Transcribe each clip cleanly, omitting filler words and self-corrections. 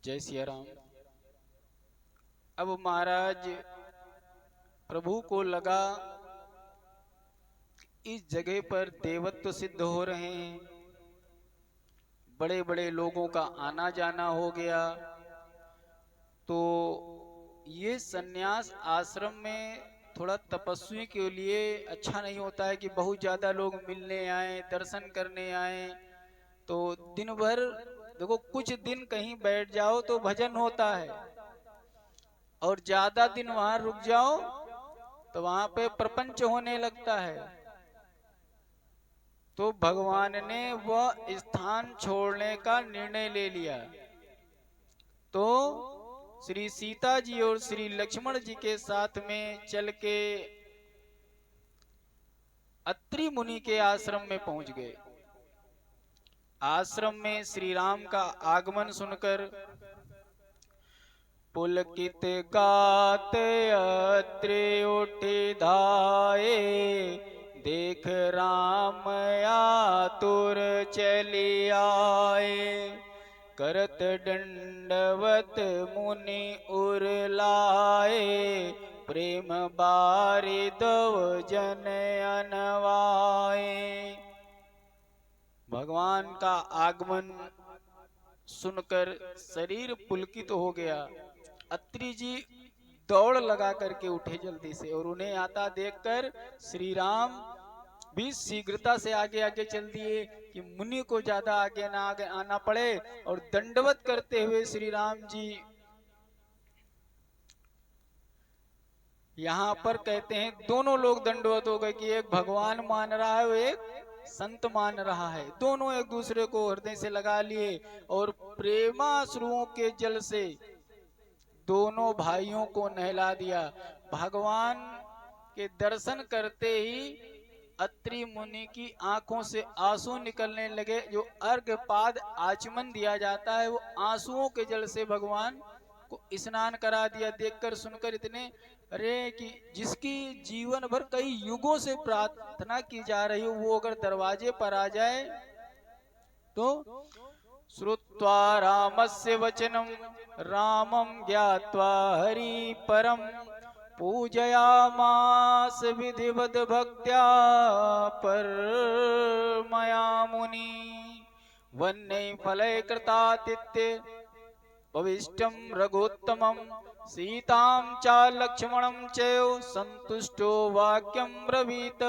जय सिया राम। अब महाराज प्रभु को लगा इस जगह पर देवत्व सिद्ध हो रहे हैं, बड़े बड़े लोगों का आना जाना हो गया, तो ये सन्यास आश्रम में थोड़ा तपस्वी के लिए अच्छा नहीं होता है कि बहुत ज्यादा लोग मिलने आए, दर्शन करने आए। तो दिन भर देखो, कुछ दिन कहीं बैठ जाओ तो भजन होता है, और ज्यादा दिन वहां रुक जाओ तो वहां पे प्रपंच होने लगता है। तो भगवान ने वह स्थान छोड़ने का निर्णय ले लिया। तो श्री सीता जी और श्री लक्ष्मण जी के साथ में चल के अत्रि मुनि के आश्रम में पहुंच गए। आश्रम में श्री राम का आगमन सुनकर पुलकित गात अत्रि उठि धाये, देख राम आतुर चली आए। करत दंडवत मुनि उर लाए, प्रेम बारि दव जन अनवाए। भगवान का आगमन सुनकर शरीर पुलकित हो गया। अत्रि जी दौड़ लगा करके उठे जल्दी से, और उन्हें आता देखकर श्री राम भी शीघ्रता से आगे आगे चल दिए कि मुनि को ज्यादा आगे ना आगे आना पड़े। और दंडवत करते हुए श्री राम जी यहाँ पर कहते हैं दोनों लोग दंडवत हो गए कि एक भगवान मान रहा है, वो एक संत मान रहा है। दोनों एक दूसरे को हृदय से लगा लिए और प्रेमाश्रुओं के जल से दोनों भाइयों को नहला दिया। भगवान के दर्शन करते ही अत्रि मुनि की आंखों से आंसू निकलने लगे। जो अर्घपाद आचमन दिया जाता है वो आंसुओं के जल से भगवान को स्नान करा दिया। देखकर सुनकर इतने अरे कि जिसकी जीवन भर कई युगों से प्रार्थना की जा रही हो, वो अगर दरवाजे पर आ जाए तो श्रुत्वा रामस्य वचनम रामं ज्ञात्वा हरि परम, पूजयामास विधिवद भक्त्या परमया मुनि। वन्नै फलै कृतातिथ्य भविष्टं रघुत्तमं, सीतां च लक्ष्मणं चैव संतुष्टो वाक्यं ब्रवीत।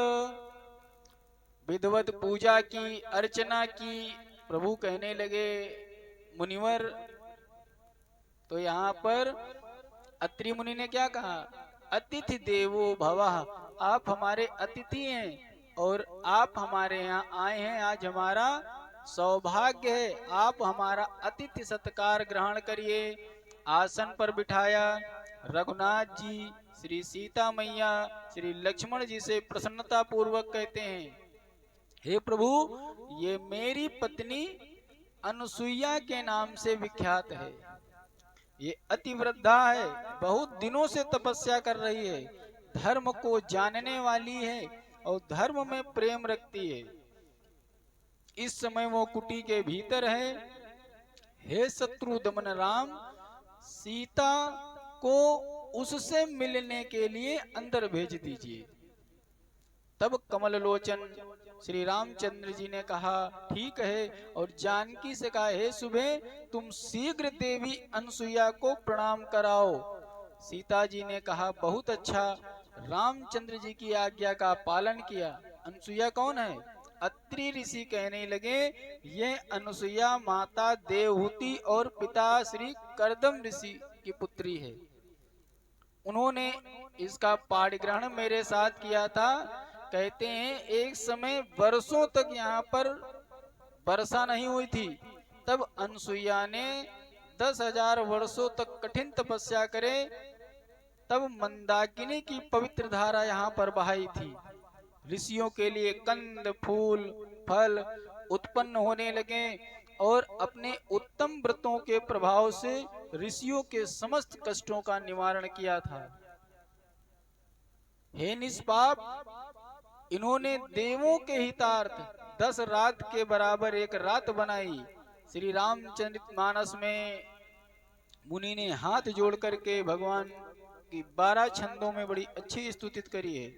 विधिवत पूजा की, अर्चना की। प्रभु कहने लगे मुनिवर, तो यहाँ पर अत्रि मुनि ने क्या कहा? अतिथि देवो भवः, आप हमारे अतिथि हैं और आप हमारे यहाँ आए हैं। आज हमारा सौभाग्य है, आप हमारा अतिथि सत्कार ग्रहण करिए। आसन पर बिठाया। रघुनाथ जी, श्री सीता मैया, श्री लक्ष्मण जी से प्रसन्नता पूर्वक कहते हैं, हे प्रभु, ये मेरी पत्नी अनुसुईया के नाम से विख्यात है। ये अतिवृद्धा है, बहुत दिनों से तपस्या कर रही है, धर्म को जानने वाली है और धर्म में प्रेम रखती है। इस समय वो कुटी के भीतर है। हे शत्रु दमन राम, सीता को उससे मिलने के लिए अंदर भेज दीजिए। तब कमल लोचन श्री रामचंद्र जी ने कहा, ठीक है। और जानकी से कहा, हे सुबह, तुम शीघ्र देवी अनसुईया को प्रणाम कराओ। सीता जी ने कहा, बहुत अच्छा। रामचंद्र जी की आज्ञा का पालन किया। अनसुईया कौन है? अत्रि ऋषि कहने लगे, ये अनसुईया माता देवहूति और पिता श्री कर्दम ऋषि की पुत्री है। उन्होंने इसका पाठग्रहण मेरे साथ किया था। कहते हैं एक समय वर्षों तक यहाँ पर वर्षा नहीं हुई थी, तब अनसुईया ने 10,000 वर्षों तक कठिन तपस्या करे, तब मंदाकिनी की पवित्र धारा यहाँ पर बहाई थी। ऋषियों के लिए कंद, फूल, फल उत्पन्न होने लगे और अपने उत्तम व्रतों के प्रभाव से ऋषियों के समस्त कष्टों का निवारण किया था। हे निष्पाप, इन्होंने देवों के हितार्थ 10 रात के बराबर एक रात बनाई। श्री रामचरितमानस में मुनि ने हाथ जोड़ करके भगवान की 12 छंदों में बड़ी अच्छी स्तुति करी है।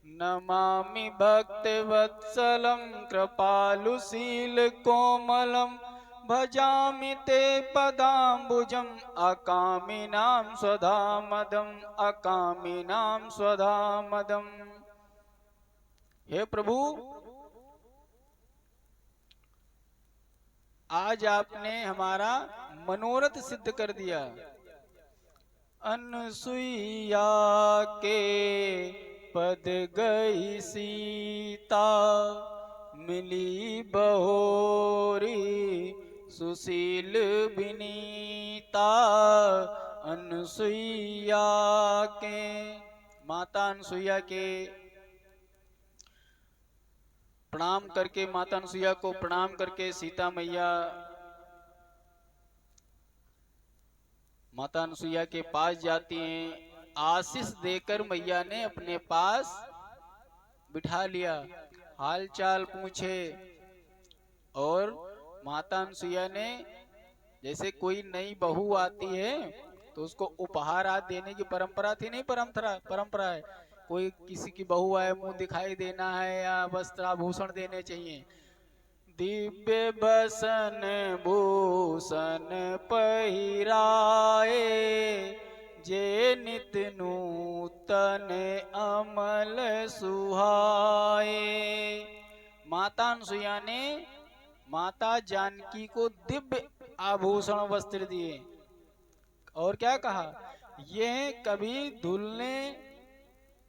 नमामि भक्त वत्सलम कृपालुशील कोमलम भजामि ते पदाम्बुजम अकामिनां स्वधामदम अकामिनां स्वधामदम। हे प्रभु, आज आपने हमारा मनोरथ सिद्ध कर दिया। अनसुईया के पद गई सीता, मिली बहोरी सुशील विनीता। अनसुईया के, माता अनसुईया के प्रणाम करके, माता अनसुईया को प्रणाम करके सीता मैया माता अनसुईया के पास जाती हैं। आशीष देकर मैया ने अपने पास बिठा लिया, हाल चाल पूछे। और माता अनसुईया ने, जैसे कोई नई बहू आती है तो उसको उपहार आदि देने की परंपरा थी, नहीं परंपरा है। कोई किसी की बहू आए, मुंह दिखाई देना है या वस्त्राभूषण देने चाहिए। दिव्य बसन भूषण पहिराए, जे नित नूतन अमल सुहाए। माता अनसुईया ने माता जानकी को दिव्य आभूषण वस्त्र दिए और क्या कहा, यह कभी धुलने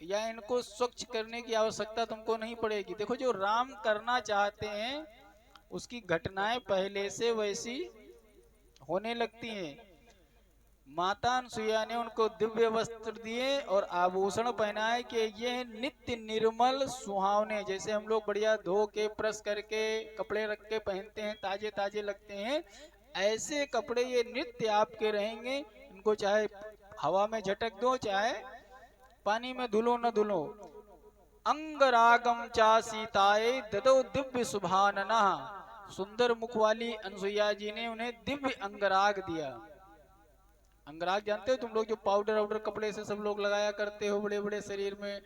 या इनको स्वच्छ करने की आवश्यकता तुमको नहीं पड़ेगी। देखो, जो राम करना चाहते हैं उसकी घटनाएं पहले से वैसी होने लगती हैं। माता अनसुईया ने उनको दिव्य वस्त्र दिए और आभूषण पहनाए कि ये नित्य निर्मल सुहावने, जैसे हम लोग बढ़िया धो के प्रेस करके कपड़े रख के पहनते हैं, ताजे ताजे लगते हैं, ऐसे कपड़े ये नित्य आपके रहेंगे। इनको चाहे हवा में झटक दो, चाहे पानी में धुलो न धुलो। अंगरागम चा सीताए ददो दिव्य सुभानना। सुंदर मुख वाली अनसुईया जी ने उन्हें दिव्य अंगराग दिया। अंगराग जानते हो तुम लोग, जो पाउडर वाउडर कपड़े से सब लोग लगाया करते हो बड़े बड़े शरीर में।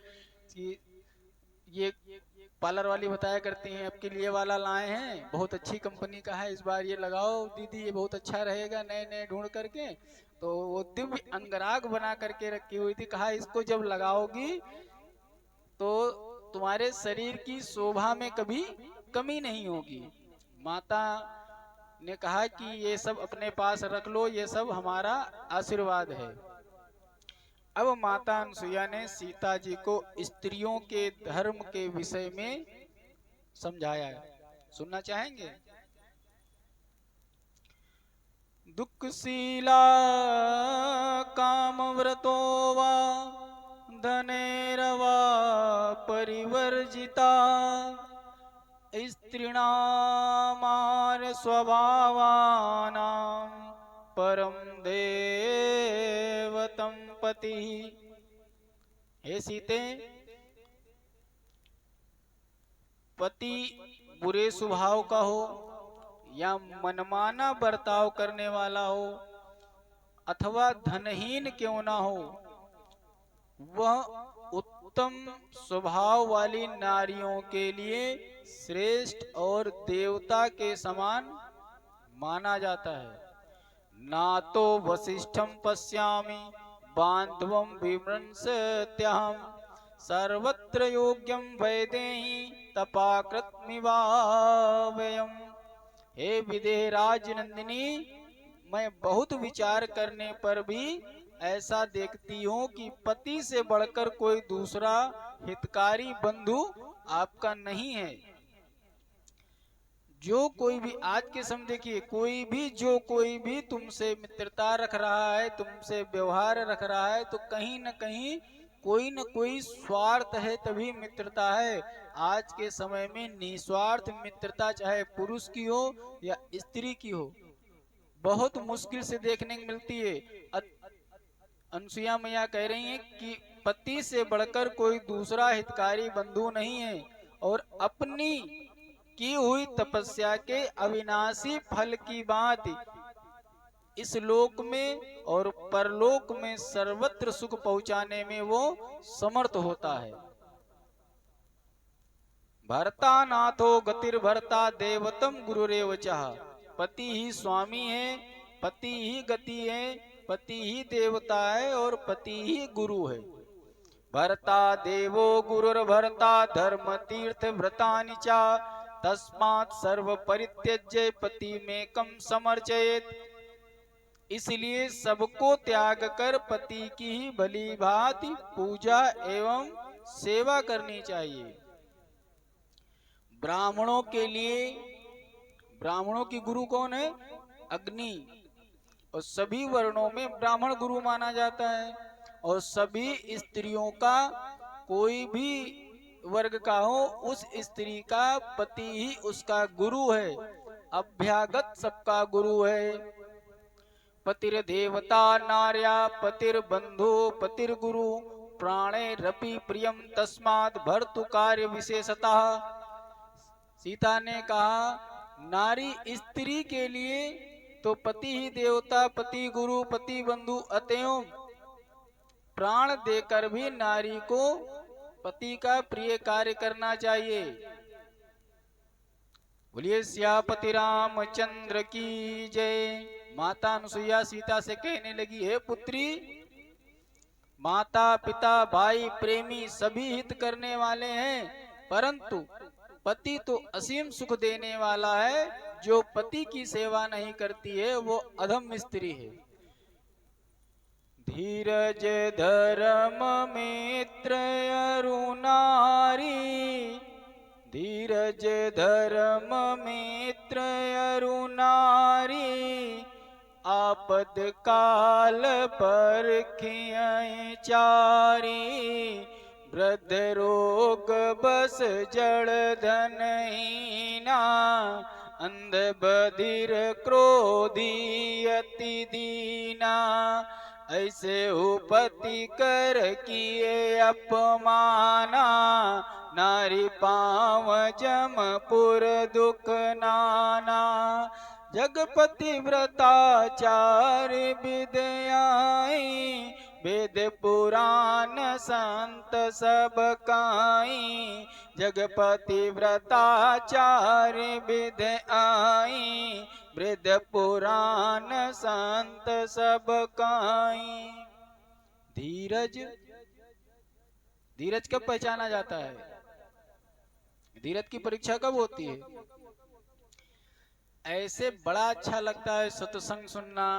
ये पार्लर वाली बताया करती हैं, आपके लिए वाला लाए हैं, बहुत अच्छी कंपनी का है, इस बार ये लगाओ दीदी, ये बहुत अच्छा रहेगा, नए नए ढूंढ करके। तो वो दिव्य अंगराग बना करके रखी हुई थी। कहा, इसको जब लगाओगी तो तुम्हारे शरीर की शोभा में कभी कमी नहीं होगी। माता ने कहा कि ये सब अपने पास रख लो, ये सब हमारा आशीर्वाद है। अब माता अनसुईया ने सीता जी को स्त्रियों के धर्म के विषय में समझाया। सुनना चाहेंगे? दुःखशीला कामव्रतो वा धनेरवा परिवर्जिता, स्त्रीणामार स्वभावानां परम देवतं पति। हे सीते, पति बुरे स्वभाव का हो या मनमाना बर्ताव करने वाला हो अथवा धनहीन क्यों ना हो, वह उत्तम स्वभाव वाली नारियों के लिए श्रेष्ठ और देवता के समान माना जाता है। ना तो वसिष्ठम पश्यामि बांधवम विमृंसत्यहम्, सर्वत्र योग्यम वैदेही तपाकृतमिवाव्ययम्। हे विदेहराज नंदिनी, मैं बहुत विचार करने पर भी ऐसा देखती हूँ कि पति से बढ़कर कोई दूसरा हितकारी बंधु आपका नहीं है। जो कोई भी आज के समय देखिए, कोई भी तुमसे मित्रता रख रहा है, तुमसे व्यवहार रख रहा है, तो कहीं न कहीं कोई न कोई स्वार्थ है, तभी मित्रता है। आज के समय में निस्वार्थ मित्रता चाहे पुरुष की हो या स्त्री की हो, बहुत मुश्किल से देखने को मिलती है। अनसुईया मैया कह रही हैं कि पति से बढ़कर कोई दूसरा हितकारी बंधु नहीं है, और अपनी की हुई तपस्या के अविनाशी फल की बात इस लोक में और परलोक में सर्वत्र सुख पहुंचाने में वो समर्थ होता है। भरता नाथो गतिर भरता देवतम गुरुरेव चाह। पति ही स्वामी है, पति ही गति है, पति ही देवता है और पति ही गुरु है। भरता देवो गुरुर भरता धर्म तीर्थ व्रतानि चा तस्मात् सर्व परित्यज्य पति में कम समर्चयेत। इसलिए सबको त्याग कर पति की ही भली भांति पूजा एवं सेवा करनी चाहिए। ब्राह्मणों के लिए, ब्राह्मणों की गुरु कौन है? अग्नि। और सभी वर्णों में ब्राह्मण गुरु माना जाता है। और सभी स्त्रियों का, कोई भी वर्ग का हो, उस स्त्री का पति ही उसका गुरु है। अभ्यागत सबका गुरु है। पतिर देवता नार्या पतिर बंधु पतिर गुरु प्राणे रपि प्रियम तस्मात् भर्तु कार्य विशेषतः। सीता ने कहा नारी स्त्री के लिए तो पति ही देवता, पति गुरु, पति बंधु अतएव प्राण देकर भी नारी को पति का प्रिय कार्य करना चाहिए। बोलिए सियापति रामचंद्र की जय। माता अनुसुईया सीता से कहने लगी, हे पुत्री, माता पिता भाई प्रेमी सभी हित करने वाले हैं, परंतु पति तो असीम सुख देने वाला है। जो पति की सेवा नहीं करती है वो अधम स्त्री है। धीरज धर्म मित्र अरुणारी, धीरज धर्म मित्र अरुणारी, आपद काल पर खियाई चारी, वृद्ध रोग बस जड़ धनहीना, अंध बधिर क्रोधी अति दीना, ऐसे उपति कर किए अपमाना, नारी पाव जमपुर दुख नाना, जगपति व्रताचार विद्याई, वेद पुराण संत सब काई, जगपति व्रताचार विद्याई, वेद पुराण संत सब काई। धीरज, धीरज कब पहचाना जाता है? धीरज की परीक्षा कब होती है? ऐसे बड़ा अच्छा लगता है सत्संग सुनना,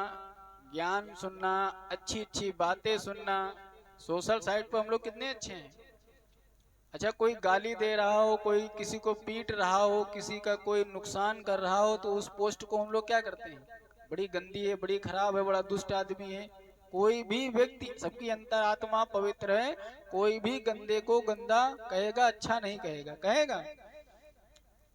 ज्ञान सुनना, अच्छी अच्छी बातें सुनना। सोशल साइट पर हम लोग कितने अच्छे हैं। अच्छा, कोई गाली दे रहा हो, कोई किसी को पीट रहा हो, किसी का कोई नुकसान कर रहा हो, तो उस पोस्ट को हम लोग क्या करते हैं? बड़ी गंदी है, बड़ी खराब है, बड़ा दुष्ट आदमी है। कोई भी व्यक्ति, सबकी अंतरात्मा पवित्र है, कोई भी गंदे को गंदा कहेगा, अच्छा नहीं कहेगा, कहेगा?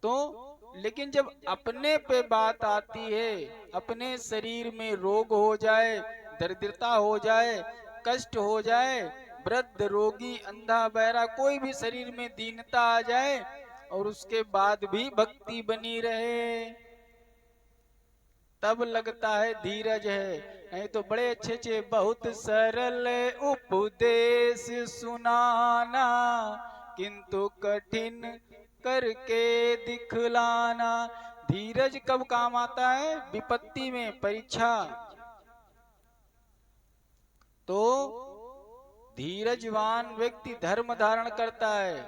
तो लेकिन जब अपने पे बात आती है, अपने शरीर में रोग हो जाए, दरिद्रता हो जाए, कष्ट हो जाए, वृद्ध रोगी अंधा बहरा कोई भी शरीर में दीनता आ जाए और उसके बाद भी भक्ति बनी रहे, तब लगता है धीरज है। नहीं तो बड़े अच्छे अच्छे बहुत सरल उपदेश सुनाना, किंतु कठिन करके दिखलाना। धीरज कब काम आता है? विपत्ति में, परीक्षा। तो धीरजवान व्यक्ति धर्म धारण करता है।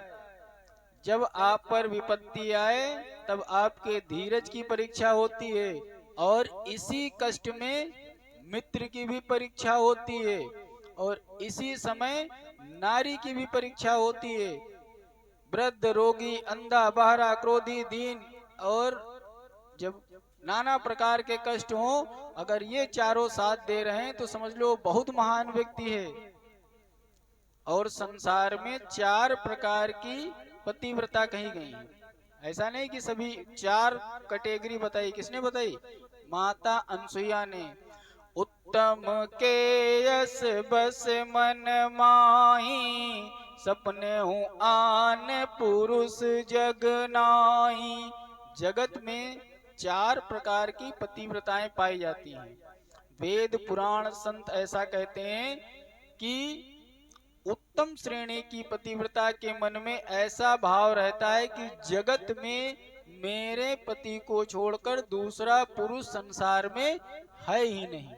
जब आप पर विपत्ति आए तब आपके धीरज की परीक्षा होती है, और इसी कष्ट में मित्र की भी परीक्षा होती है, और इसी समय नारी की भी परीक्षा होती है। वृद्ध रोगी अंधा बहरा क्रोधी दीन, और जब नाना प्रकार के कष्ट हो, अगर ये चारों साथ दे रहे हैं तो समझ लो बहुत महान व्यक्ति है। और संसार में 4 प्रकार की पतिव्रता कही गई है। ऐसा नहीं कि सभी 4 कैटेगरी बताई। किसने बताई? माता अनसुईया ने। उत्तम के यस बस मन माही, सपने हूँ आन पुरुष जग नाही। जगत में 4 प्रकार की पतिव्रताएं पाई जाती हैं। वेद पुराण संत ऐसा कहते हैं कि उत्तम श्रेणी की पतिव्रता के मन में ऐसा भाव रहता है कि जगत में मेरे पति को छोड़कर दूसरा पुरुष संसार में है ही नहीं,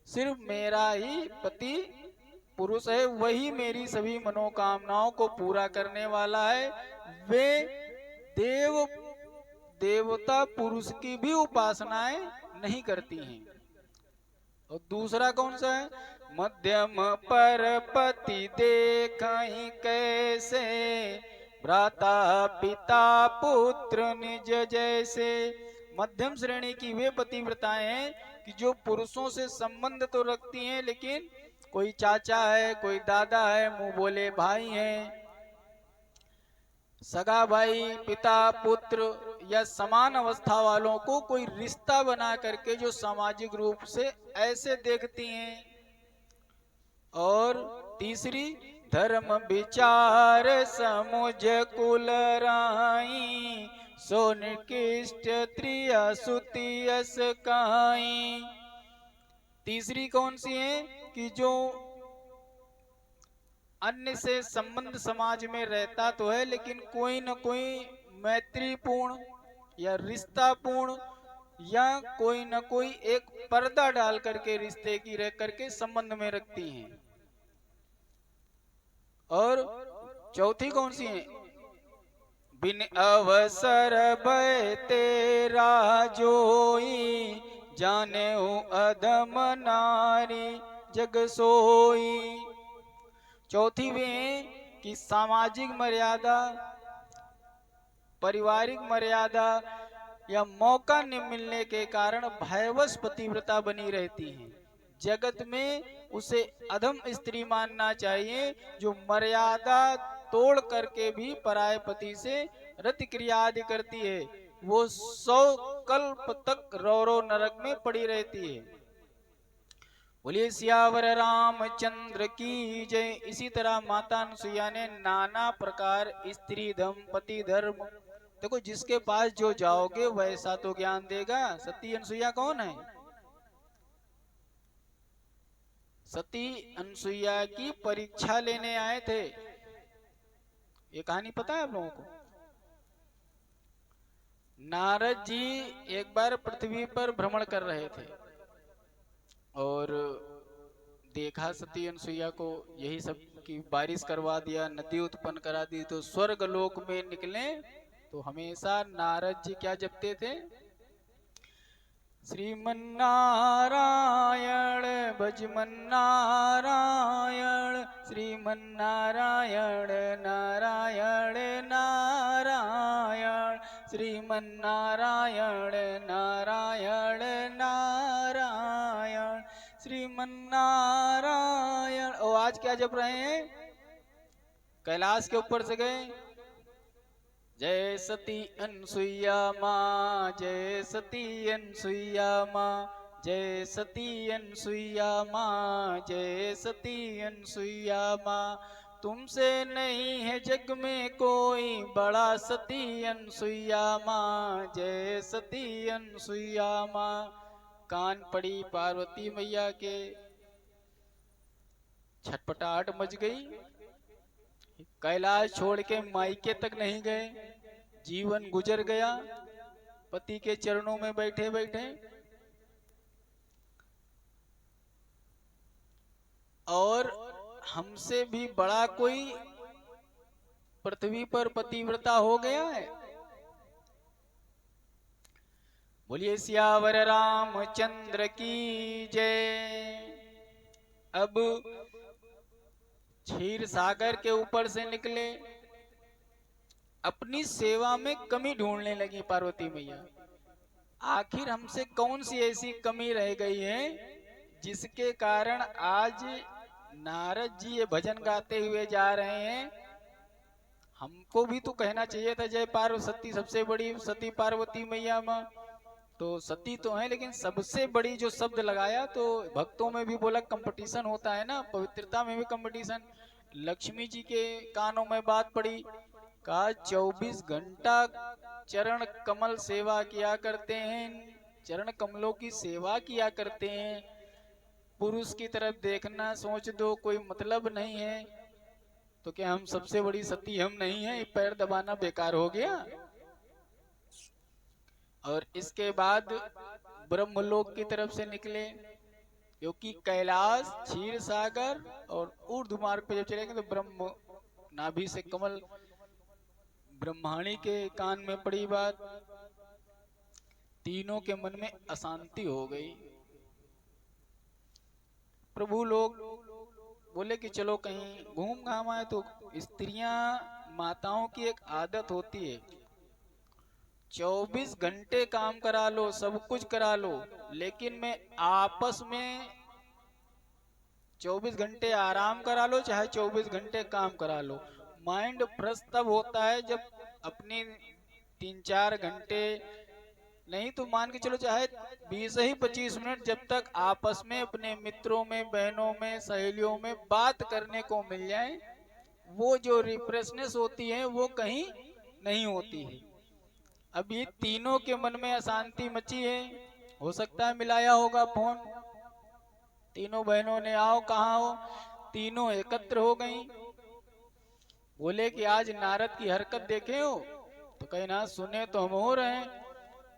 सिर्फ मेरा ही पति पुरुष है, वही मेरी सभी मनोकामनाओं को पूरा करने वाला है। वे देवता पुरुष की भी उपासनाएं नहीं करती हैं। और दूसरा कौन सा है? मध्यम पर पति देखहि कैसे, भ्राता पिता पुत्र निज जैसे। मध्यम श्रेणी की वे पतिव्रताएं हैं कि जो पुरुषों से संबंध तो रखती हैं, लेकिन कोई चाचा है, कोई दादा है, मुंह बोले भाई हैं, सगा भाई, पिता पुत्र या समान अवस्था वालों को कोई रिश्ता बना करके जो सामाजिक रूप से ऐसे देखती हैं। और तीसरी, धर्म विचार समुझ कुल राई, सो निकृष्ट त्रिया सुतियस काई। तीसरी कौन सी है कि जो अन्य से संबंध समाज में रहता तो है, लेकिन कोई न कोई मैत्रीपूर्ण या रिश्तापूर्ण या कोई न कोई एक पर्दा डाल करके रिश्ते की रह करके संबंध में रखती हैं। और चौथी कौन सी है? बिन अवसर भय तेरा जोई, जाने अधम नारी जग सोई। चौथी वे कि सामाजिक मर्यादा, पारिवारिक मर्यादा या मौका न मिलने के कारण भयवश पतिव्रता बनी रहती है। जगत में उसे अधम स्त्री मानना चाहिए जो मर्यादा तोड़ करके भी पराये पति से रति क्रिया आदि करती है। वो 100 कल्प तक रौरव नरक में पड़ी रहती है। बोलिए सियावर रामचंद्र की जय। इसी तरह माता अनुसुईया ने नाना प्रकार स्त्री धर्म, पति धर्म, देखो जिसके पास जो जाओगे वैसा तो ज्ञान देगा। सती अनुसुईया कौन है? सती अनुसुईया की परीक्षा लेने आए थे। ये कहानी पता है आप लोगों को? नारद जी एक बार पृथ्वी पर भ्रमण कर रहे थे और देखा सती अनुसुईया को, यही सब की बारिश करवा दिया, नदी उत्पन्न करा दी, तो स्वर्ग लोक में निकले तो हमेशा नारद जी क्या जपते थे? श्रीमन नारायण भजमन नारायण, श्रीमन नारायण नारायण नारायण, श्रीमन नारायण नारायण नारायण, श्रीमन नारायण। और आज क्या जप रहे हैं? कैलाश के ऊपर से गए, जय सती अनुसुईया माँ, जय सती अनुसुईया माँ, जय सती अनुसुईया माँ, जय सती अनुसुईया माँ। तुमसे नहीं है जग में कोई बड़ा, सती अनुसुईया माँ, जय सती अनुसुईया माँ। कान पड़ी पार्वती मैया के, छटपटाहट मच गई। कैलाश छोड़ के मायके तक नहीं गए, जीवन गुजर गया पति के चरणों में बैठे बैठे। और हमसे भी बड़ा कोई पृथ्वी पर पतिव्रता हो गया है? बोलिए सियावर रामचंद्र की जय। अब क्षीर सागर के ऊपर से निकले, अपनी सेवा में कमी ढूंढने लगी पार्वती मैया। आखिर हमसे कौन सी ऐसी कमी रह गई है जिसके कारण आज नारद जी ये भजन गाते हुए जा रहे हैं? हमको भी तो कहना चाहिए था जय पार्वती, सबसे बड़ी सती पार्वती मैया माँ। तो सती तो है, लेकिन सबसे बड़ी जो शब्द लगाया तो भक्तों में भी बोला कंपटीशन होता है ना, पवित्रता में भी कंपटीशन। लक्ष्मी जी के कानों में बात पड़ी, कहा 24 घंटा चरण कमल सेवा किया करते हैं चरण कमलों की सेवा किया करते हैं, पुरुष की तरफ देखना सोच दो कोई मतलब नहीं है, तो क्या हम सबसे बड़ी सती हम नहीं है? पैर दबाना बेकार हो गया। और इसके बाद ब्रह्मलोक की तरफ से निकले, क्योंकि कैलाश, क्षीर सागर और ऊर्ध्व मार्ग पे जब चलेंगे तो ब्रह्म नाभि से कमल, ब्रह्माणी के कान में पड़ी बात, तीनों के मन में अशांति हो गई। प्रभु लोग बोले कि चलो कहीं घूम घाम आए। तो स्त्रियां, माताओं की एक आदत होती है, 24 घंटे काम करा लो, सब कुछ करा लो, लेकिन मैं आपस में 24 घंटे आराम करा लो, चाहे 24 घंटे काम करा लो। माइंड फ्रेश तब होता है जब अपनी 3-4 घंटे नहीं तो मान के चलो चाहे 20 ही 25 मिनट जब तक आपस में अपने मित्रों में, बहनों में, सहेलियों में बात करने को मिल जाए, वो जो रिफ्रेशनेस होती है वो कहीं नहीं होती है। अब ये तीनों के मन में अशांति मची है। हो सकता है मिलाया होगा फोन, तीनों बहनों ने आओ कहाँ हो, तीनों एकत्र हो गई। बोले कि आज नारद की हरकत देखे हो? तो कहीं ना सुने तो हम हो रहे हैं।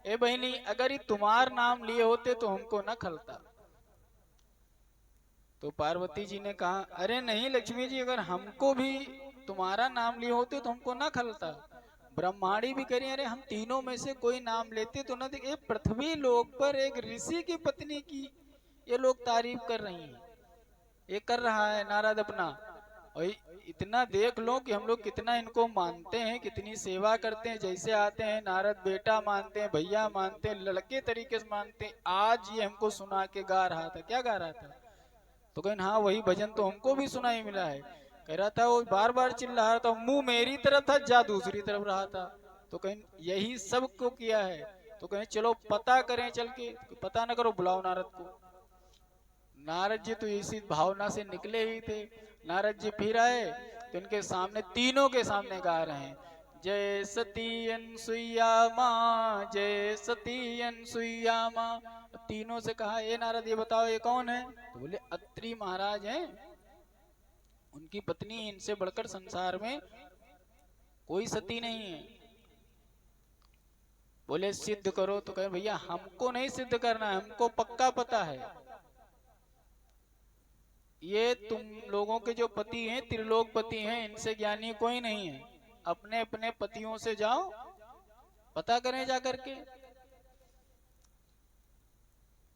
ए बहनी, अगर ये तुम्हार नाम लिए होते तो हमको न खलता। तो पार्वती जी ने कहा, अरे नहीं लक्ष्मी जी, अगर हमको भी तुम्हारा नाम लिए होते तो हमको न खलता। ब्रह्माणी भी कह रही, अरे हम तीनों में से कोई नाम लेते तो न देखे। पृथ्वी लोक पर एक ऋषि की पत्नी की ये लोग तारीफ कर रही हैं, ये कर रहा है नारद अपना। और इतना देख लो कि हम लोग कितना इनको मानते हैं, कितनी सेवा करते हैं। जैसे आते हैं नारद बेटा मानते हैं, भैया मानते हैं, लड़के तरीके से मानते हैं। आज ये हमको सुना के गा रहा था। क्या गा रहा था? तो कहीं हाँ वही भजन तो हमको भी सुनाई मिला है। कह रहा था वो बार बार चिल्ला रहा था, मुंह मेरी तरफ था, जा दूसरी तरफ रहा था। तो कहीं यही सब को किया है। तो कहीं चलो पता करें चल के, पता न करो बुलाओ नारद को। नारद जी तो इसी भावना से निकले ही थे। नारद जी फिर आए तो इनके सामने, तीनों के सामने गा रहे हैं, जय सती अनसुईया माँ, जय सती अनसुईया माँ। तीनों से कहा, ये नारद ये बताओ ये कौन है? तो बोले अत्रि महाराज हैं, उनकी पत्नी, इनसे बढ़कर संसार में कोई सती नहीं है। बोले सिद्ध करो। तो कहे भैया हमको नहीं सिद्ध करना है, हमको पक्का पता है। ये तुम लोगों के जो पति हैं, त्रिलोकपति हैं, इनसे ज्ञानी कोई नहीं है। अपने अपने पतियों से जाओ, पता करें जा करके।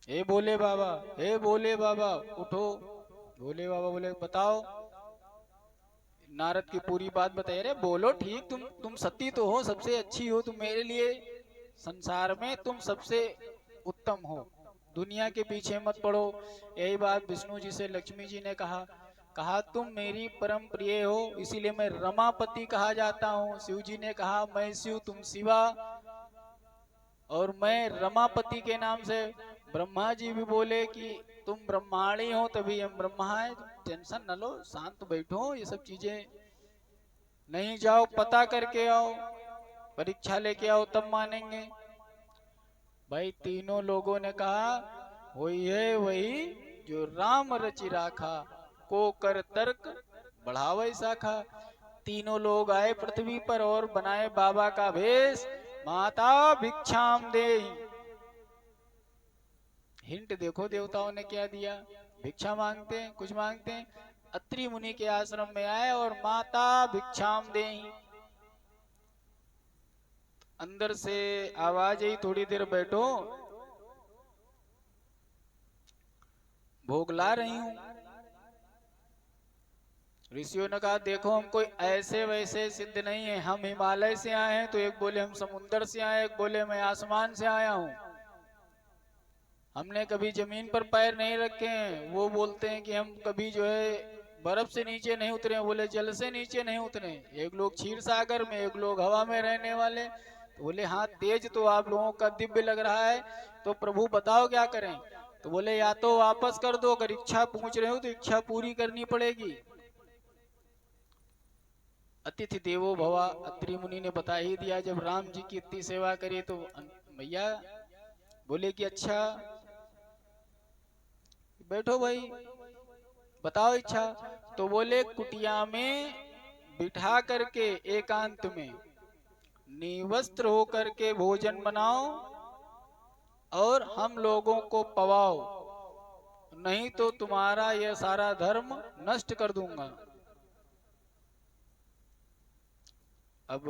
हे बोले बाबा, हे बोले बाबा उठो। बोले बाबा बोले बताओ। नारद की पूरी बात बताइए। अरे बोलो ठीक, तुम सती तो हो, सबसे अच्छी हो, तुम मेरे लिए संसार में तुम सबसे उत्तम हो, दुनिया के पीछे मत पड़ो। यही बात विष्णु जी से लक्ष्मी जी ने कहा तुम मेरी परम प्रिय हो, इसीलिए मैं रमापति कहा जाता हूँ। शिव जी ने कहा मैं शिव तुम शिवा, और मैं रमापति के नाम से। ब्रह्मा जी भी बोले कि तुम ब्रह्माणी हो तभी हम ब्रह्मा है। टेंशन न लो, शांत बैठो, ये सब चीजें नहीं, जाओ पता करके आओ, परीक्षा लेके आओ तब मानेंगे। भाई तीनों लोगों ने कहा वही है वही जो राम रचि राखा, को कर तर्क बढ़ावे शाखा। तीनों लोग आए पृथ्वी पर और बनाए बाबा का भेष, माता भिक्षाम देहि। हिंट देखो देवताओं ने क्या दिया, भिक्षा मांगते हैं, कुछ मांगते हैं। अत्रि मुनि के आश्रम में आए और माता भिक्षाम देहि। अंदर से आवाज आई, थोड़ी देर बैठो, भोग ला रही हूं। ऋषियों ने कहा देखो हम कोई ऐसे वैसे सिद्ध नहीं है, हम हिमालय से आए हैं। तो एक बोले हम समुद्र से आए, एक बोले मैं आसमान से आया हूं, हमने कभी जमीन पर पैर नहीं रखे हैं। वो बोलते हैं कि हम कभी जो है बर्फ से नीचे नहीं उतरे, बोले जल से नीचे नहीं उतरे। एक लोग क्षीर सागर में, एक लोग हवा में रहने वाले। तो बोले हाँ तेज तो आप लोगों का दिव्य लग रहा है, तो प्रभु बताओ क्या करें? तो बोले या तो वापस कर दो, अगर इच्छा पूछ रहे हो तो इच्छा पूरी करनी पड़ेगी। अतिथि देवो भवा, अत्रि मुनि ने बता ही दिया। जब राम जी की इतनी सेवा करी तो भैया बोले कि अच्छा बैठो भाई, बताओ इच्छा। तो बोले कुटिया में बिठा करके एकांत में निवस्त्र होकर के भोजन बनाओ और हम लोगों को पवाओ, नहीं तो तुम्हारा यह सारा धर्म नष्ट कर दूंगा। अब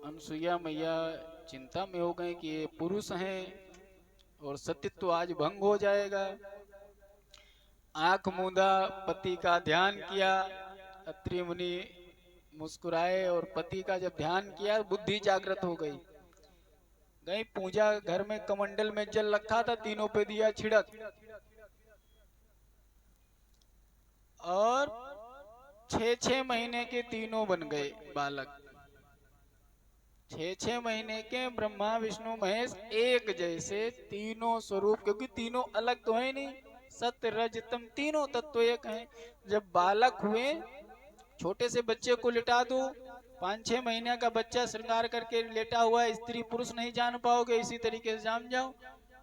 अनसुईया मैया चिंता में हो गए कि ये पुरुष हैं और सतीत्व आज भंग हो जाएगा। आंख मूंदा, पति का ध्यान किया। अत्रि मुनि मुस्कुराए और पति का जब ध्यान किया बुद्धि जागृत हो गई। गई पूजा घर में कमंडल में जल रखा था, तीनों पे दिया छिड़क और 6-6 महीने के तीनों बन गए बालक। 6-6 महीने के ब्रह्मा विष्णु महेश एक जैसे तीनों स्वरूप, क्योंकि तीनों अलग तो है नहीं, सत्य रज तम तीनों तत्व एक हैं। जब बालक हुए, छोटे से बच्चे को लिटा दो, 5-6 महीने का बच्चा श्रृंगार करके लेटा हुआ है, स्त्री पुरुष नहीं जान पाओगे, इसी तरीके से जान जाओ।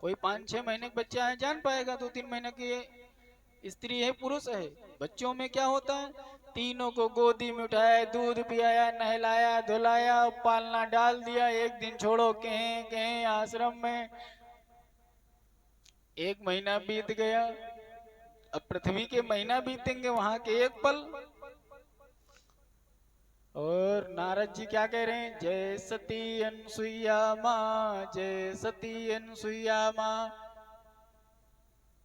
कोई 5-6 महीने का बच्चा है जान पाएगा, 2-3 महीने की स्त्री है पुरुष है। बच्चों में क्या होता है, तीनों को गोदी में उठाया, दूध पियाया, नहलाया धुलाया, पालना डाल दिया। एक दिन छोड़ो कहे कहे आश्रम में, 1 महीना बीत गया। अब पृथ्वी के महीना बीतेंगे, वहां के एक पल। और नारद जी क्या कह रहे हैं, जय सती अनसुईया माँ, जय सती अनसुईया माँ।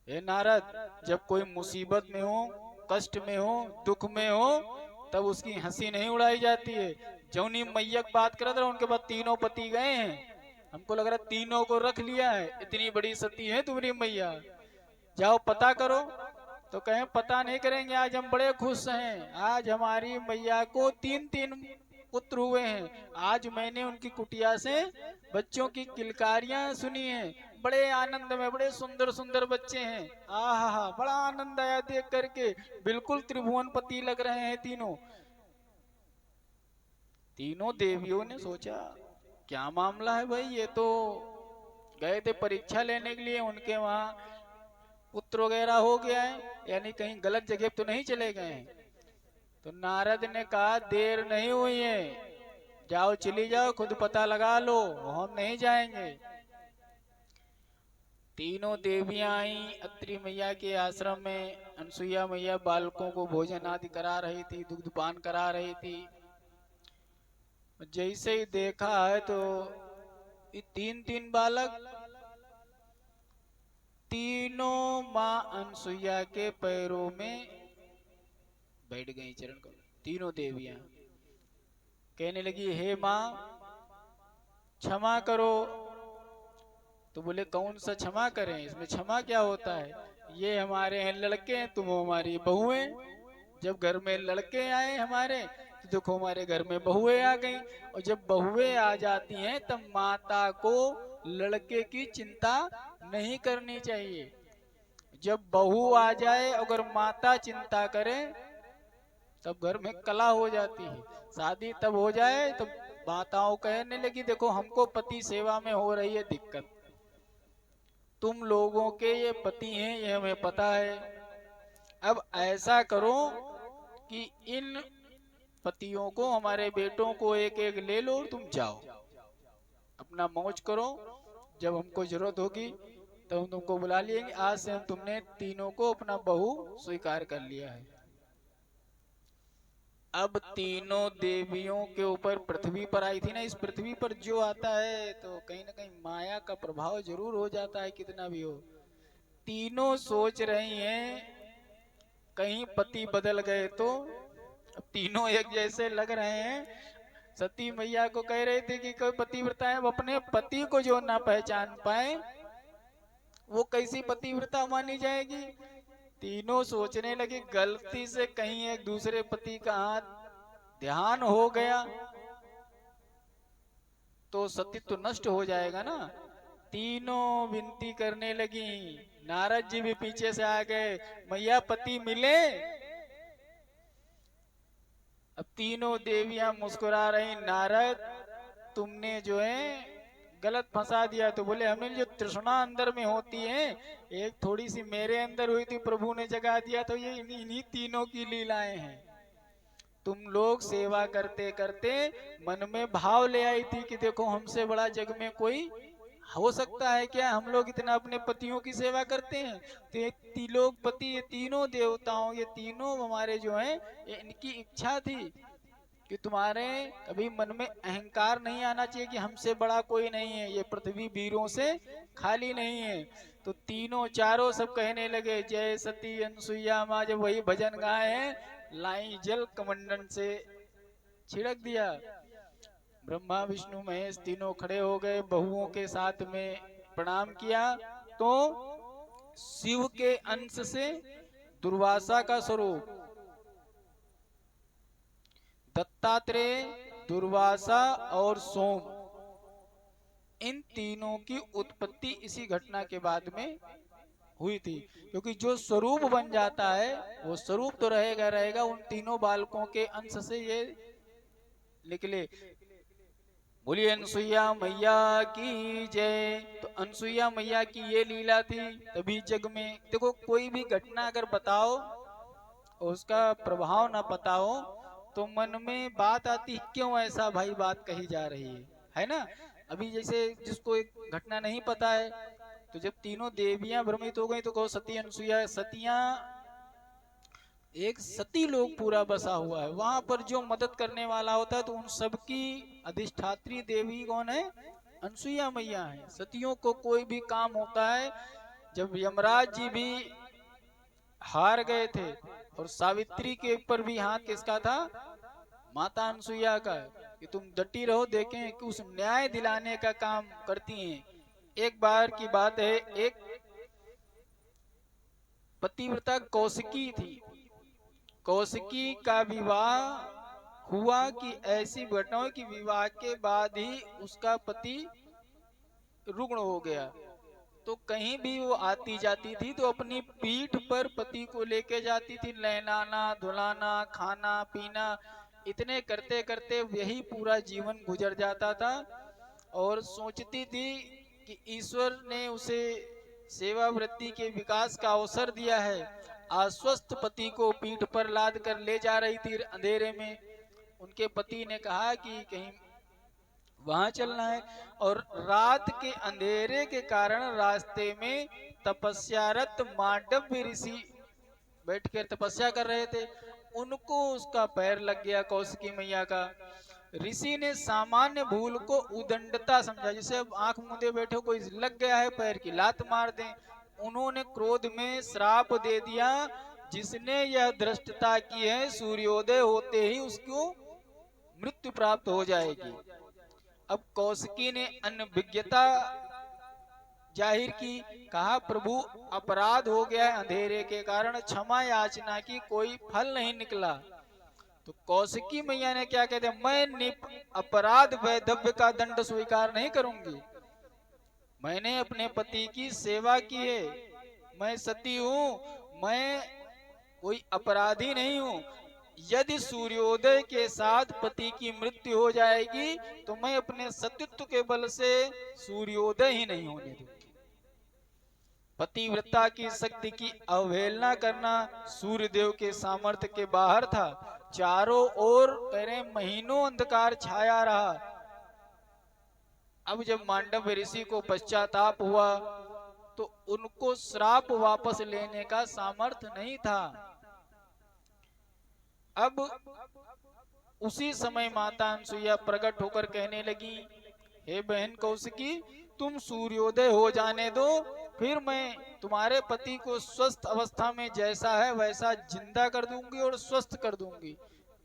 हे नारद, जब कोई मुसीबत में हो, कष्ट में हो, दुख में हो, तब उसकी हंसी नहीं उड़ाई जाती है। जौनी मैया बात कर रहा, उनके बाद तीनों पति गए हैं, हमको लग रहा तीनों को रख लिया है, इतनी बड़ी सती है तुम्हारी मैया, जाओ पता करो। तो कहें पता नहीं करेंगे, आज हम बड़े खुश हैं, आज हमारी मैया को 3-3 पुत्र हुए हैं। आज मैंने उनकी कुटिया से बच्चों की किलकारियां सुनी हैं, बड़े आनंद में, बड़े सुंदर सुंदर बच्चे हैं। आहा, बड़ा आनंद आया देख करके, बिल्कुल त्रिभुवनपति लग रहे हैं तीनों। तीनों देवियों ने सोचा क्या मामला है भाई, ये तो गए थे परीक्षा लेने के लिए, उनके वहां पुत्र वगैरह हो गया है, यानी कहीं गलत जगह तो नहीं चले गए हैं। तो नारद ने कहा देर नहीं हुई है, जाओ चली जाओ, खुद पता लगा लो, हम नहीं जाएंगे। तीनों देवियां आई अत्रि मैया के आश्रम में। अनसुईया मैया बालकों को भोजन आदि करा रही थी, दुग्धपान करा रही थी। जैसे ही देखा है तो 3-3 बालक, तीनों माँ अनसुईया के पैरों में बैठ गई चरण को। तीनों देवियां कहने लगी, हे माँ क्षमा करो। तो बोले कौन सा क्षमा करें, इसमें क्षमा क्या होता है, ये हमारे हैं लड़के हैं, तुम हमारी बहुएं। जब घर में लड़के आए हमारे, तो देखो हमारे घर में बहुएं आ गई। और जब बहुएं आ जाती हैं तब माता को लड़के की चिंता नहीं करनी चाहिए। जब बहू आ जाए अगर माता चिंता करे तब घर में कला हो जाती है। शादी तब हो जाए तो माताओं कहने लगी देखो हमको पति सेवा में हो रही है दिक्कत, तुम लोगों के ये पति हैं ये हमें पता है, अब ऐसा करो कि इन पतियों को, हमारे बेटों को एक एक ले लो और तुम जाओ अपना मौज करो, जब हमको जरूरत होगी तो हम तुमको बुला लेंगे। आज से हम तुमने तीनों को अपना बहू स्वीकार कर लिया है। अब तीनों देवियों के ऊपर पृथ्वी पर आई थी ना, इस पृथ्वी पर जो आता है तो कहीं ना कहीं माया का प्रभाव जरूर हो जाता है, कितना भी हो। तीनों सोच रही हैं कहीं पति बदल गए तो। अब तीनों एक जैसे लग रहे हैं। सती मैया को कह रहे थे कि कोई पतिव्रता है, अब अपने पति को जो ना पहचान पाए वो कैसी पतिव्रता मानी जाएगी। तीनों सोचने लगे गलती से कहीं एक दूसरे पति का हाथ ध्यान हो गया तो सतीत्व तो नष्ट हो जाएगा ना। तीनों विनती करने लगी, नारद जी भी पीछे से आ गए, मैया पति मिले। अब तीनों देवियां मुस्कुरा रही, नारद तुमने जो है गलत फंसा दिया। तो बोले हमने जो तृष्णा अंदर में होती है, एक थोड़ी सी मेरे अंदर हुई थी, प्रभु ने जगा दिया। तो ये इन्हीं तीनों की लीलाएं हैं। तुम लोग सेवा करते करते मन में भाव ले आई थी कि देखो हमसे बड़ा जग में कोई हो सकता है क्या, हम लोग इतना अपने पतियों की सेवा करते हैं। तो ये तीनों पति, ये तीनों देवताओं, ये तीनों हमारे जो हैं, ये इनकी इच्छा थी कि तुम्हारे कभी मन में अहंकार नहीं आना चाहिए कि हमसे बड़ा कोई नहीं है, ये पृथ्वी वीरों से खाली नहीं है। तो तीनों चारों सब कहने लगे जय सती अनसुईया माँ। जब वही भजन गाए हैं, लाई जल कमंडन से छिड़क दिया। ब्रह्मा विष्णु महेश तीनों खड़े हो गए, बहुओं के साथ में प्रणाम किया। तो शिव के अंश से दुर्वासा का स्वरूप, दत्तात्रेय, दुर्वासा और सोम, इन तीनों की उत्पत्ति इसी घटना के बाद में हुई थी। क्योंकि जो स्वरूप बन जाता है वो स्वरूप तो रहेगा रहेगा, उन तीनों बालकों के अंश से ये निकले। बोलिए अनसुईया मैया की जय। तो अनसुईया मैया की ये लीला थी। तभी जग में देखो, कोई भी घटना अगर बताओ और उसका प्रभाव ना पता हो तो मन में बात आती, क्यों ऐसा भाई बात कही जा रही है ना। अभी जैसे जिसको एक घटना नहीं पता है, तो जब तीनों देवियां भ्रमित हो गई तो कहो सती अनसुईया, सतियां एक सती लोग पूरा बसा हुआ है, वहां पर जो मदद करने वाला होता है तो उन सबकी अधिष्ठात्री देवी कौन है, अनसुईया मैया है। सतियों को कोई भी काम होता है, जब यमराज जी भी हार गए थे और सावित्री के ऊपर भी हाथ किसका था, माता अनसुईया का, कि तुम डटी रहो, देखें कि उस न्याय दिलाने का काम करती हैं। एक बार की बात है, एक पतिव्रता कौशिकी थी, कौशिकी का विवाह हुआ कि ऐसी घटना कि विवाह के बाद ही उसका पति रुग्ण हो गया। तो कहीं भी वो आती जाती थी तो अपनी पीठ पर पति को लेके जाती थी, नहलाना धुलाना खाना पीना, इतने करते करते यही पूरा जीवन गुजर जाता था। और सोचती थी कि ईश्वर ने उसे सेवा वृत्ति के विकास का अवसर दिया है। आश्वस्त पति को पीठ पर लाद कर ले जा रही थी अंधेरे में। उनके पति ने कहा कि कहीं वहां चलना है, और रात के अंधेरे के कारण रास्ते में तपस्यारत मांडव्य ऋषि बैठकर तपस्या कर रहे थे, उनको उसका पैर लग गया कौशिकी मैया का। ऋषि ने सामान्य भूल को उदंडता समझा, जैसे अब आंख मूंदे बैठे कोई लग गया है पैर की लात मार दें। उन्होंने क्रोध में श्राप दे दिया, जिसने यह दृष्टता की है सूर्योदय होते ही उसको मृत्यु प्राप्त हो जाएगी। अब कौशिकी ने अनभिज्ञता जाहिर की, कहा प्रभु अपराध हो गया है, अंधेरे के कारण क्षमा याचना की, कोई फल नहीं निकला। तो कौशिकी मैया ने क्या कहते, मैं अपराध वैधव्य का दंड स्वीकार नहीं करूंगी। मैंने अपने पति की सेवा की है, मैं सती हूँ, मैं कोई अपराधी नहीं हूँ। यदि सूर्योदय के साथ पति की मृत्यु हो जाएगी तो मैं अपने सतीत्व के बल से सूर्योदय ही नहीं होने दूंगी। पतिव्रता की शक्ति की अवहेलना करना सूर्यदेव के सामर्थ्य के बाहर था। चारों ओर कह रहे महीनों अंधकार छाया रहा। अब जब मांडव ऋषि को पश्चाताप हुआ तो उनको श्राप वापस लेने का सामर्थ्य नहीं था। अब उसी समय माता अनसुईया प्रकट होकर कहने लगी, हे बहन कौशिकी, तुम सूर्योदय हो जाने दो, फिर मैं तुम्हारे पति को स्वस्थ अवस्था में जैसा है वैसा जिंदा कर दूंगी और स्वस्थ कर दूंगी।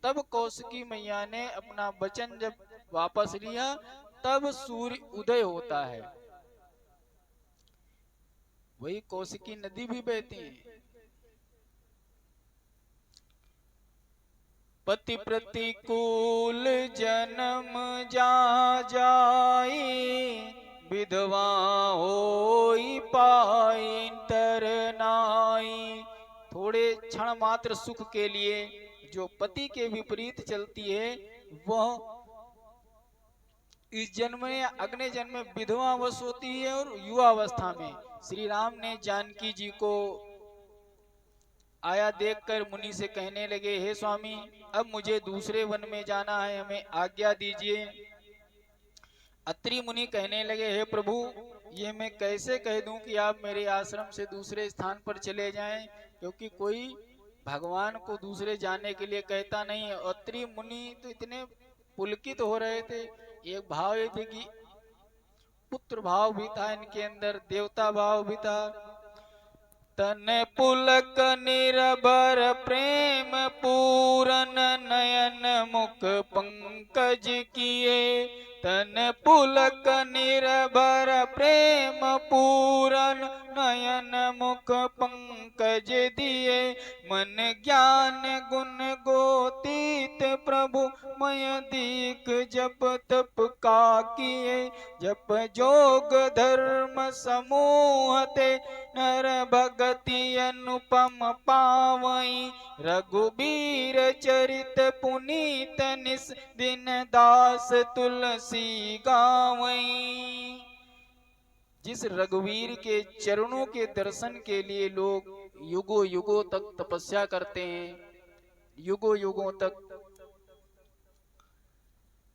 तब कौशिकी मैया ने अपना वचन जब वापस लिया, तब सूर्य उदय होता है। वही कौशिकी नदी भी बहती है। पति प्रतिकूल जन्म जा जाई, विधवा होई पाई तरनाई। थोड़े क्षण मात्र सुख के लिए जो पति के विपरीत चलती है वह इस जन्म में या अगले जन्म में विधवा अवस्थ होती है और युवा अवस्था में श्री राम ने जानकी जी को आया देखकर मुनि से कहने लगे, हे स्वामी, अब मुझे दूसरे वन में जाना है, हमें आज्ञा दीजिए। अत्रि मुनि कहने लगे, हे प्रभु, ये मैं कैसे कह दूं कि आप मेरे आश्रम से दूसरे स्थान पर चले जाएं, क्योंकि कोई भगवान को दूसरे जाने के लिए कहता नहीं है। अत्रि मुनि तो इतने पुलकित हो रहे थे, एक भाव ये थे कि पुत्र भाव भी था इनके अंदर, देवता भाव भी था। तन पुलक निर्भर प्रेम पूरन नयन मुख पंकज किए। तन पुलक निर्भर प्रेम पूरन नयन मुख पंकज दिए। मन ज्ञान गुण गोतीत प्रभु मय दीक जप तप का किए। जप जोग धर्म समूह ते नर भगति अनुपम पावई। रघुबीर चरित पुनीत निस दिन दास तुलसी गावई। जिस रघुवीर के चरणों के दर्शन के लिए लोग युगों युगों तक तपस्या करते हैं, युगों युगों तक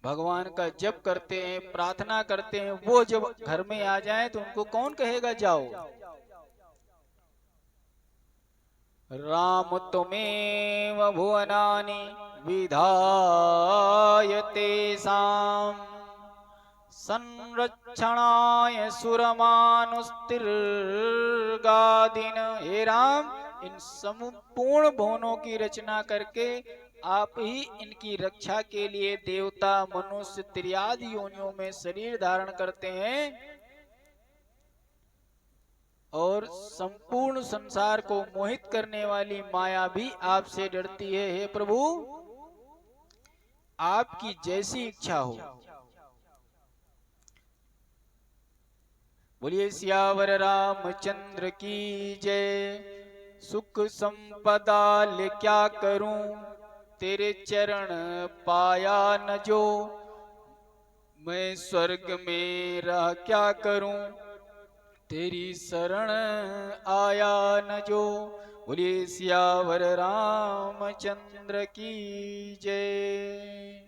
भगवान का जप करते हैं, प्रार्थना करते हैं, वो जब घर में आ जाए तो उनको कौन कहेगा जाओ। राम त्वमेव भुवनानि विधाय तेषां संरक्षणाय सुरमानुस्तिर्गादीन। हे राम, इन संपूर्ण भुवनों की रचना करके आप ही इनकी रक्षा के लिए देवता मनुष्य त्रियादि योनियों में शरीर धारण करते हैं और संपूर्ण संसार को मोहित करने वाली माया भी आपसे डरती है। हे प्रभु, आपकी जैसी इच्छा हो। बोलिए सियावर रामचंद्र की जय। सुख संपदा ले क्या करूं, तेरे चरण पाया न जो। मैं स्वर्ग में रह क्या करूं, तेरी शरण आया न जो। बोलिए सियावर रामचंद्र की जय।